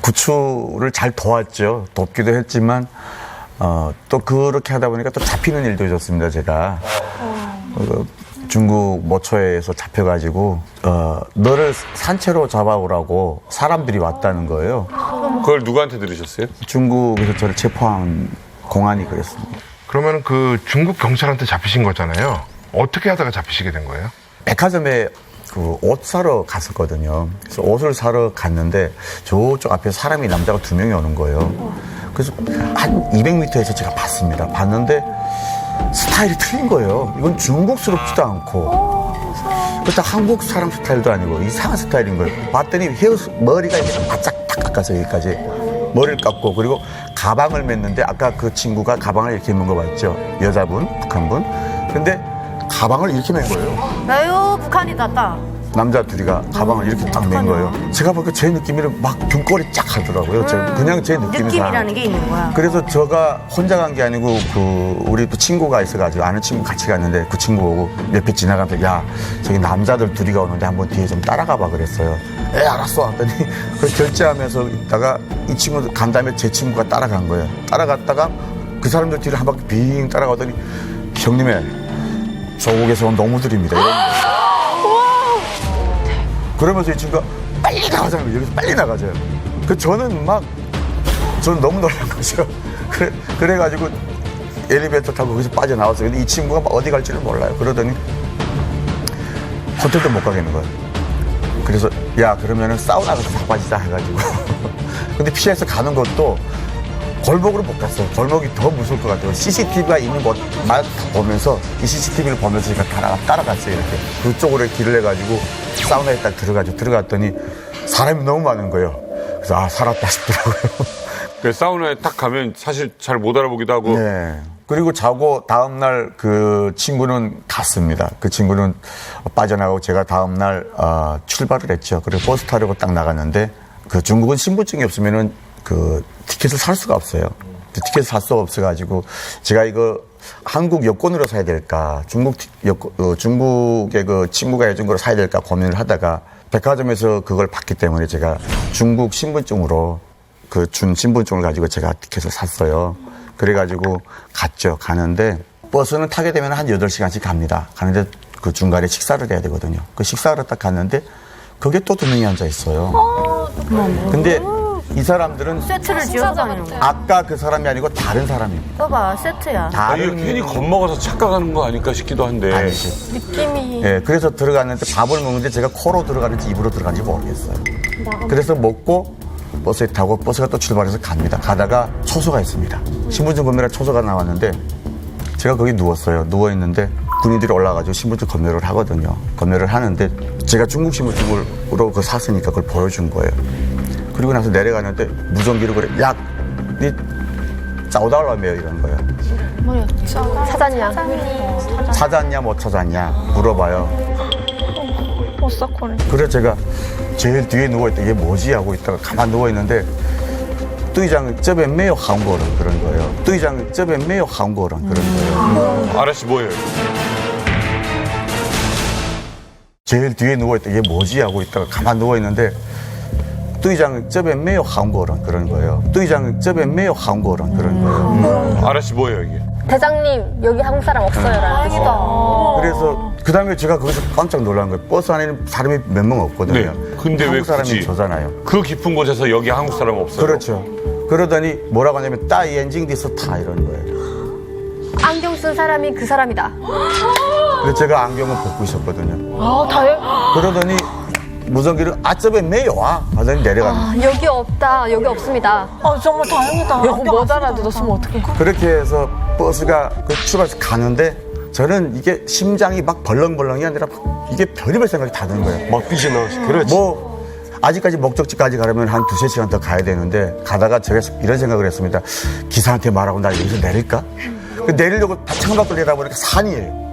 구출을 잘 도왔죠. 돕기도 했지만 또 그렇게 하다 보니까 또 잡히는 일도 있었습니다. 제가 중국 모처에서 잡혀가지고 너를 산채로 잡아오라고 사람들이 왔다는 거예요. 그걸 누구한테 들으셨어요? 중국에서 저를 체포한 공안이 그랬습니다. 그러면 그 중국 경찰한테 잡히신 거잖아요. 어떻게 하다가 잡히시게 된 거예요? 백화점에 그 옷 사러 갔었거든요. 그래서 옷을 사러 갔는데 저쪽 앞에 사람이 남자가 2명이 오는 거예요. 그래서 한 200m에서 제가 봤습니다. 봤는데 스타일이 틀린 거예요. 이건 중국스럽지도 않고 그렇다 한국 사람 스타일도 아니고 이상한 스타일인 거예요. 봤더니 머리가 이렇게 바짝 딱 깎아서 여기까지 머리를 깎고 그리고 가방을 맸는데 아까 그 친구가 가방을 이렇게 맨 거 봤죠? 여자분, 북한분. 근데 가방을 이렇게 맨 거예요. 나요 북한이다 딱. 남자 둘이가 가방을 이렇게 딱 맨 거예요. 제가 보니까 제 느낌이는 막 등골이 쫙 하더라고요. 그냥 제 느낌이라는 게 있는 거야. 그래서 제가 혼자 간 게 아니고 우리 또 친구가 있어가지고 아는 친구 같이 갔는데 그 친구 보고 옆에 지나가면서 야 저기 남자들 둘이가 오는데 한번 뒤에 좀 따라가 봐 그랬어요. 알았어 하더니 그걸 결제하면서 있다가 이 친구 간 다음에 제 친구가 따라간 거예요. 따라갔다가 그 사람들 뒤를 한 바퀴 빙 따라가더니 형님의 조국에서 온 노무들입니다. 이런 거예요. 그러면서 이 친구가 빨리 나가자는 거예요. 여기서 빨리 나가자요. 저는 너무 놀란 거죠. 그래가지고 엘리베이터 타고 거기서 빠져나왔어요. 근데 이 친구가 어디 갈지를 몰라요. 그러더니 호텔도 못 가겠는 거예요. 그래서 야 그러면은 사우나 가서 자빠지자 해가지고 근데 피해서 가는 것도 골목으로 못 갔어요. 골목이 더 무서울 것 같아요. CCTV가 있는 곳만 보면서 이 CCTV를 보면서 제가 따라갔어요. 이렇게 그쪽으로 길을 내가지고 사우나에 딱 들어갔더니 사람이 너무 많은 거예요. 그래서 살았다 싶더라고요. 그 사우나에 딱 가면 사실 잘 못 알아보기도 하고. 네. 그리고 자고 다음날 그 친구는 갔습니다. 그 친구는 빠져나가고 제가 다음날 출발을 했죠. 그리고 버스 타려고 딱 나갔는데 그 중국은 신분증이 없으면은 그 티켓을 살 수가 없어요. 티켓을 살 수가 없어가지고 제가 이거 한국 여권으로 사야 될까 중국의 그 친구가 해준 걸 사야 될까 고민을 하다가 백화점에서 그걸 봤기 때문에 제가 중국 신분증으로 그 준 신분증을 가지고 제가 티켓을 샀어요. 그래가지고 갔죠. 가는데 버스는 타게 되면 한 8시간씩 갑니다. 가는데 그 중간에 식사를 해야 되거든요. 그 식사를 딱 갔는데 그게 또 2명이 앉아 있어요. 근데 이 사람들은 세트를 지어서 다니는 거야. 아까 그 사람이 아니고 다른 사람입니다. 봐봐 세트야. 이거 괜히 겁먹어서 착각하는 거 아닐까 싶기도 한데. 아니지. 느낌이. 예, 그래서 들어갔는데 밥을 먹는데 제가 코로 들어가는지 입으로 들어가는지 모르겠어요. 그래서 먹고 버스에 타고 버스가 또 출발해서 갑니다. 가다가 초소가 있습니다. 신분증 검열에 초소가 나왔는데 제가 거기 누웠어요. 누워있는데 군인들이 올라가지고 신분증 검열을 하거든요. 검열을 하는데 제가 중국 신분증으로 그거 샀으니까 그걸 보여준 거예요. 그리고 나서 내려가는데 무전기로 그래. 야, 니 짜오달라며 이런 거예요. 뭐였죠? 찾았냐? 찾았냐 못 찾았냐 물어봐요. 오사코네. 그래서 제가 제일 뒤에 누워있다. 이게 뭐지 하고 있다가 가만 누워있는데 뚜이장 저에 매요 한국어는 그런 거예요. 뚜이장 저에 매요 한국어는 그런 거예요. 아저씨 뭐예요? 제일 뒤에 누워있다. 이게 뭐지 하고 있다가 가만 누워있는데 뚜이장 저에 매요 한국어는 그런 거예요. 뚜이장 저에 매요 한국어는 그런 거예요. 아저씨 뭐예요 이게? 대장님 여기 한국 사람 없어요라는 뜻이다. 그래서 그 다음에 제가 거기서 깜짝 놀란 거예요. 버스 안에는 사람이 몇 명 없거든요. 네. 근데 왜 한국 사람이 굳이? 저잖아요. 그 깊은 곳에서 여기 한국 사람 없어요? 그렇죠. 그러더니 뭐라고 하냐면 따이 엔징 디스 타 이런 거예요. 안경 쓴 사람이 그 사람이다. 그래서 제가 안경을 벗고 있었거든요. 아 다행. 그러더니 무전기를 아쩌베 매요 와 하더니 내려갑니다. 여기 없다. 여기 없습니다. 정말 다행이다. 이거 못 알아들었으면 어떡해. 그렇게 해서 버스가 그 출발해서 가는데 저는 이게 심장이 막 벌렁벌렁이 아니라 막 이게 별의별 생각이 다 드는 거예요. 막 삐져나오시. 그렇지. 뭐 아직까지 목적지까지 가려면 한 2-3시간 더 가야 되는데 가다가 제가 이런 생각을 했습니다. 기사한테 말하고 나 여기서 내릴까? 내리려고 창밖을 내다보니까 산이에요.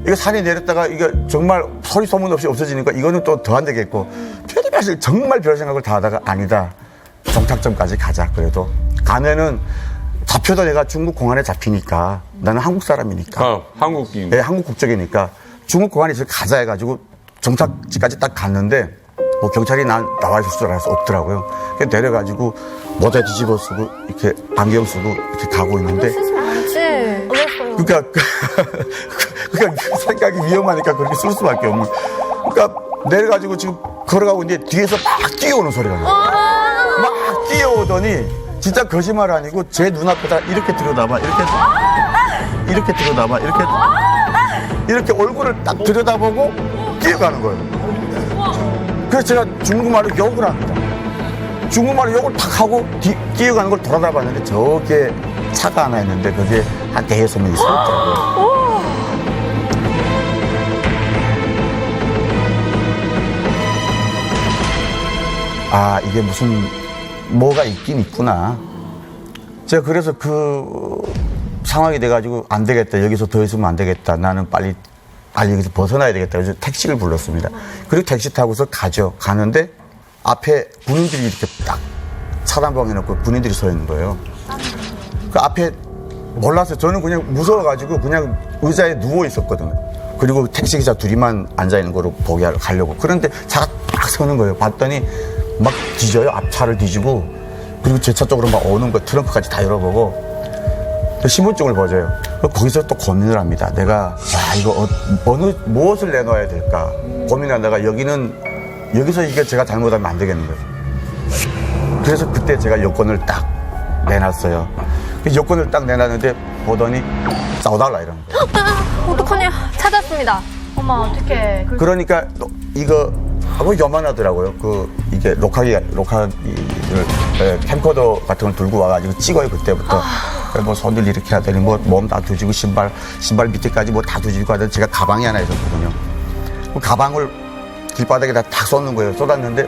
이거 산에 내렸다가 이거 정말 소리 소문 없이 없어지니까 이거는 또 더 안 되겠고 별의별 정말 별 생각을 다 하다가 아니다. 종착점까지 가자. 그래도 가면은 잡혀도 내가 중국 공안에 잡히니까 나는 한국 사람이니까 한국인. 네, 한국 국적이니까 중국 공안에 가자 해가지고 종착지까지 딱 갔는데 뭐 경찰이 나와 있을 줄 알아서 없더라고요. 그래서 내려가지고 모자 뒤집어 쓰고 이렇게 안경 쓰고 이렇게 가고 있는데 그렇지. 그러니까 그 생각이 위험하니까 그렇게 쓸 수밖에 없는. 그러니까 내려가지고 지금 걸어가고 있는데 뒤에서 막 뛰어오는 소리가 나요. 막 뛰어오더니 진짜 거짓말 아니고 제 눈앞에다 이렇게 들여다봐 이렇게 들여다봐 이렇게 얼굴을 딱 들여다보고 뛰어가는 거예요. 그래서 제가 중국말로 욕을 합니다. 중국말로 욕을 탁 하고 뛰어가는 걸 돌아다봤는데 저기에 차가 하나 있는데 거기에 한 4-6명 있었더라고요. 아, 이게 무슨 뭐가 있긴 있구나. 제가 그래서 그 상황이 돼가지고 안 되겠다. 여기서 더 있으면 안 되겠다. 나는 빨리 여기서 벗어나야 되겠다. 그래서 택시를 불렀습니다. 그리고 택시 타고서 가는데 앞에 군인들이 이렇게 딱 차단방 해놓고 군인들이 서 있는 거예요. 그 앞에 몰랐어요. 저는 그냥 무서워가지고 그냥 의자에 누워 있었거든요. 그리고 택시기사 둘이만 앉아있는 거로 보게 가려고. 그런데 차가 딱 서는 거예요. 봤더니 막 뒤져요. 앞차를 뒤지고. 그리고 제 차 쪽으로 막 오는 거 트렁크까지 다 열어보고. 신분증을 보여줘요. 거기서 또 고민을 합니다. 내가 이거 무엇을 내놔야 될까 고민하다가 여기서 이게 제가 잘못하면 안 되겠는 거예요. 그래서 그때 제가 여권을 딱 내놨어요. 여권을 딱 내놨는데 보더니 싸워달라 이러는 거예요. 어떡하냐. 찾았습니다. 엄마, 어떡해. 그러니까 이거 하고 요만하더라고요. 이게 녹화기를 캠코더 같은 걸 들고 와가지고 찍어요. 그때부터. 뭐 손들 이렇게 하더니 뭐 몸 다 뒤지고 신발 밑에까지 뭐 다 뒤지고 하더니 제가 가방이 하나 있었거든요. 그 가방을 길바닥에다 탁 쏟는 거예요. 쏟았는데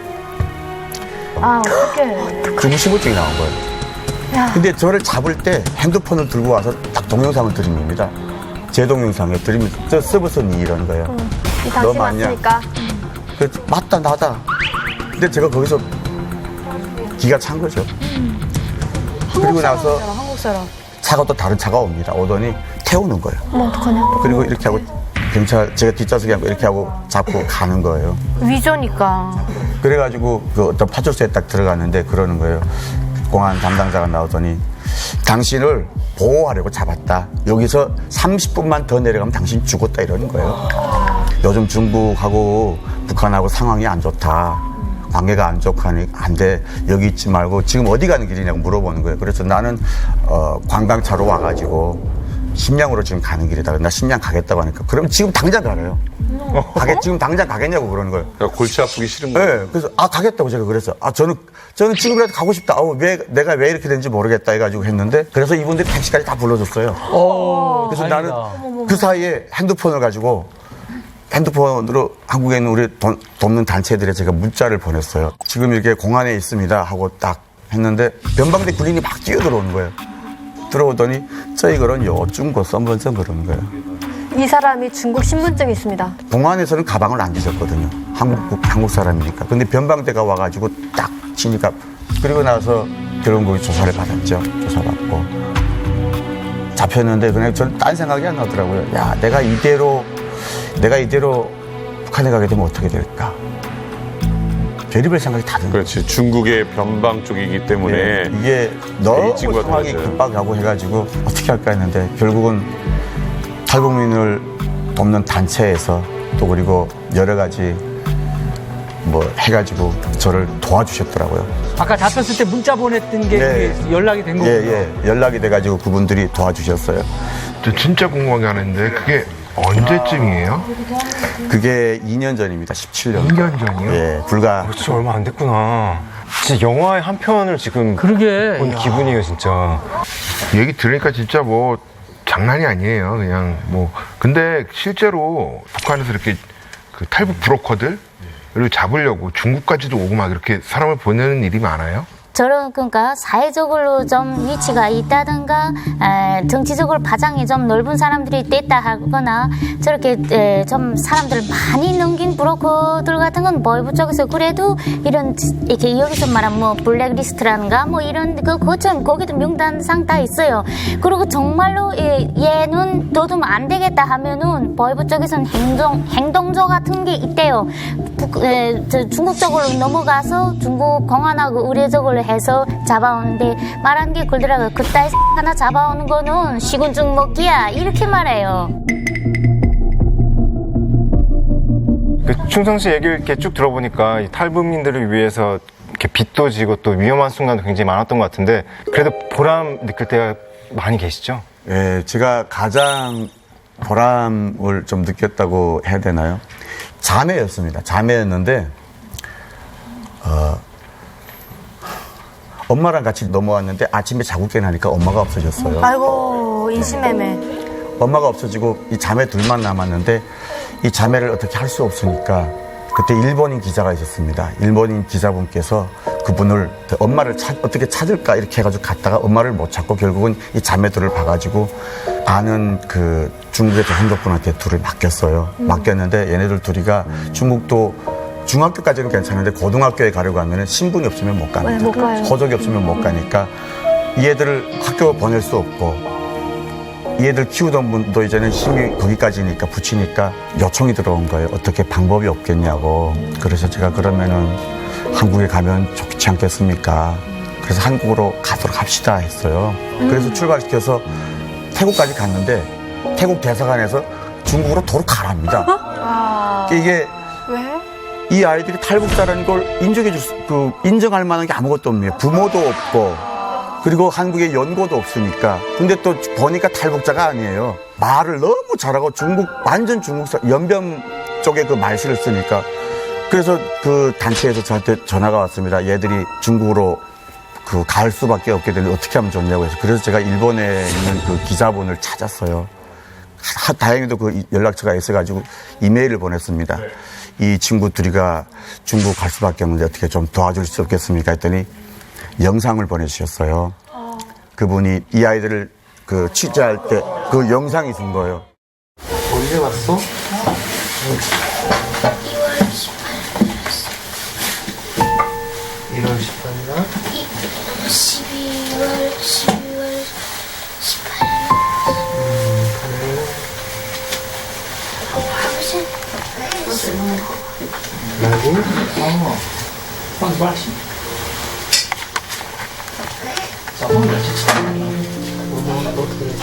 아, 어떡해. 중국 신분증이 나온 거예요. 근데 저를 잡을 때 핸드폰을 들고 와서 딱 동영상을 드립니다. 제 동영상에 드리면 저 서브선이 이러는 거예요. 이 너 당신 맞냐? 맞습니까? 그래서 맞다 나다. 근데 제가 거기서 기가 찬 거죠. 그리고 나서 한국 사람. 차가 또 다른 차가 옵니다. 오더니 태우는 거예요. 어머, 어떡하냐. 그리고 이렇게 하고 경찰 제가 뒷좌석에 앉고 이렇게 하고 잡고 가는 거예요. 위조니까. 그래가지고 그 어떤 파출소에 딱 들어갔는데 그러는 거예요. 공안 담당자가 나오더니 당신을 보호하려고 잡았다. 여기서 30분만 더 내려가면 당신 죽었다 이러는 거예요. 요즘 중국하고 북한하고 상황이 안 좋다. 관계가 안 좋다니 안 돼. 여기 있지 말고 지금 어디 가는 길이냐고 물어보는 거예요. 그래서 나는 관광차로 와가지고 심양으로 지금 가는 길이다. 나 심양 가겠다고 하니까 그러면 지금 당장 가래요. 지금 당장 가겠냐고 그러는 거예요. 그러니까 골치 아프기 싫은 거예요. 네, 그래서 가겠다고 제가 그랬어요. 저는 지금이라도 가고 싶다. 내가 왜 이렇게 된지 모르겠다 해가지고 했는데 그래서 이분들이 택시까지 다 불러줬어요. 그래서 나는 그 사이에 핸드폰을 가지고 핸드폰으로 한국에 있는 우리 돕는 단체들에 제가 문자를 보냈어요. 지금 이렇게 공안에 있습니다 하고 딱 했는데 변방대 군인이 막 뛰어들어오는 거예요. 들어오더니 저희들은 중국 썸번썸 그러는 거예요. 이 사람이 중국 신분증이 있습니다. 공안에서는 가방을 안 뒤졌거든요. 한국 사람이니까. 근데 변방대가 와가지고 딱 치니까 그리고 나서 결국 거기 조사를 받았죠. 조사받고 잡혔는데 그냥 저는 딴 생각이 안 나더라고요. 야, 내가 이대로 북한에 가게 되면 어떻게 될까? 별의별 생각이 다 드는 거예요. 그렇지. 중국의 변방 쪽이기 때문에 이게 너무 베이징과 상황이 달라져요. 급박하고 해가지고 어떻게 할까 했는데 결국은 탈북민을 돕는 단체에서 또 그리고 여러 가지 뭐 해가지고 저를 도와주셨더라고요. 아까 잡혔을 때 문자 보냈던 게 네. 그게 연락이 된 거군요. 연락이 돼가지고 그분들이 도와주셨어요. 저 진짜 궁금한 게 하나 있는데 그게 언제쯤이에요? 그게 2년 전입니다. 17년. 2년 전이요? 예, 불과 진짜 얼마 안 됐구나. 진짜 영화의 한 편을 지금 그러게. 본 기분이에요, 진짜. 얘기 들으니까 진짜 뭐 장난이 아니에요. 그냥 뭐 근데 실제로 북한에서 이렇게 그 탈북 브로커들 를 잡으려고 중국까지도 오고 막 이렇게 사람을 보내는 일이 많아요? 저런 그러니까 사회적으로 좀 위치가 있다든가 정치적으로 파장이 좀 넓은 사람들이 됐다 하거나 저렇게 좀 사람들을 많이 넘긴 브로커들 같은 건 법무 쪽에서 그래도 이런 이렇게 여기서 말하면 뭐 블랙리스트라든가 뭐 이런 그것처럼 거기도 명단상 다 있어요. 그리고 정말로 얘는 너도 안 되겠다 하면은 법무 쪽에서는 행동조 같은 게 있대요. 중국 쪽으로 넘어가서 중국 공안하고 의례적으로 해서 잡아오는데 말하는 게 그러더라고요. 그따위 하나 잡아오는 거는 시군증 먹기야 이렇게 말해요. 그 충성 씨 얘기를 이렇게 쭉 들어보니까 이 탈북민들을 위해서 이렇게 빚도 지고 또 위험한 순간도 굉장히 많았던 것 같은데 그래도 보람 느낄 때가 많이 계시죠? 예, 제가 가장 보람을 좀 느꼈다고 해야 되나요? 자매였습니다. 자매였는데 엄마랑 같이 넘어왔는데 아침에 자고 깨나니까 엄마가 없어졌어요. 아이고, 인신매매. 엄마가 없어지고 이 자매 둘만 남았는데 이 자매를 어떻게 할 수 없으니까 그때 일본인 기자가 있었습니다. 일본인 기자분께서 그분을 엄마를 어떻게 찾을까 이렇게 해가지고 갔다가 엄마를 못 찾고 결국은 이 자매들을 봐가지고 아는 그 중국의 행덕분한테 둘을 맡겼어요. 맡겼는데 얘네들 둘이가 중국도 중학교까지는 괜찮은데 고등학교에 가려고 하면 신분이 없으면 못 갑니다. 네, 못 가요. 호적이 없으면 못 가니까 이 애들을 학교 보낼 수 없고 이 애들 키우던 분도 이제는 힘이 거기까지니까 붙이니까 요청이 들어온 거예요. 어떻게 방법이 없겠냐고. 그래서 제가 그러면은 한국에 가면 좋지 않겠습니까? 그래서 한국으로 가도록 합시다 했어요. 그래서 출발시켜서 태국까지 갔는데 태국 대사관에서 중국으로 도로 가랍니다. 이게 왜? 이 아이들이 탈북자라는 걸 인정할 만한 게 아무것도 없네요. 부모도 없고, 그리고 한국에 연고도 없으니까. 근데 또 보니까 탈북자가 아니에요. 말을 너무 잘하고 완전 연변 쪽에 그 말씨를 쓰니까. 그래서 그 단체에서 저한테 전화가 왔습니다. 얘들이 중국으로 갈 수밖에 없게 되는데 어떻게 하면 좋냐고 해서. 그래서 제가 일본에 있는 그 기자분을 찾았어요. 다행히도 그 연락처가 있어가지고 이메일을 보냈습니다. 이 친구 둘이가 중국 갈 수밖에 없는데 어떻게 좀 도와줄 수 없겠습니까? 했더니 영상을 보내주셨어요. 그분이 이 아이들을 취재할 때 그 영상이 있은 거예요. 언제 왔어? 1월 18일날? 12월 18일. 라고? 엄마가 또 그랬어?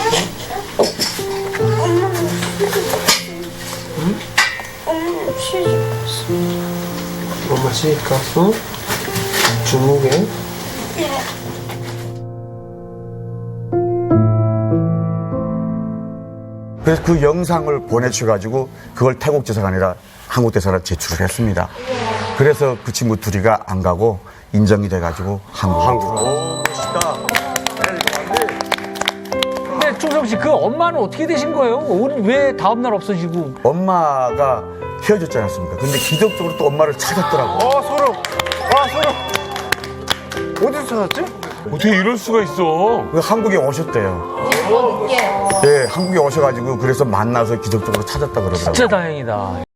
엄마 시집 갔어? 중국에? 그래서 그 영상을 보내주셔가지고 그걸 태국 대사가 아니라 한국 대사로 제출을 했습니다. 그래서 그 친구 둘이가 안 가고 인정이 돼가지고 한국으로. 근데 충성 씨, 그 엄마는 어떻게 되신 거예요? 왜 다음날 없어지고? 엄마가 헤어졌지 않았습니까? 근데 기적적으로 또 엄마를 찾았더라고요. 소름. 어디서 찾았지? 어떻게 이럴 수가 있어? 한국에 오셨대요. 예, 한국에 오셔가지고 그래서 만나서 기적적으로 찾았다 그러더라고요. 진짜 다행이다.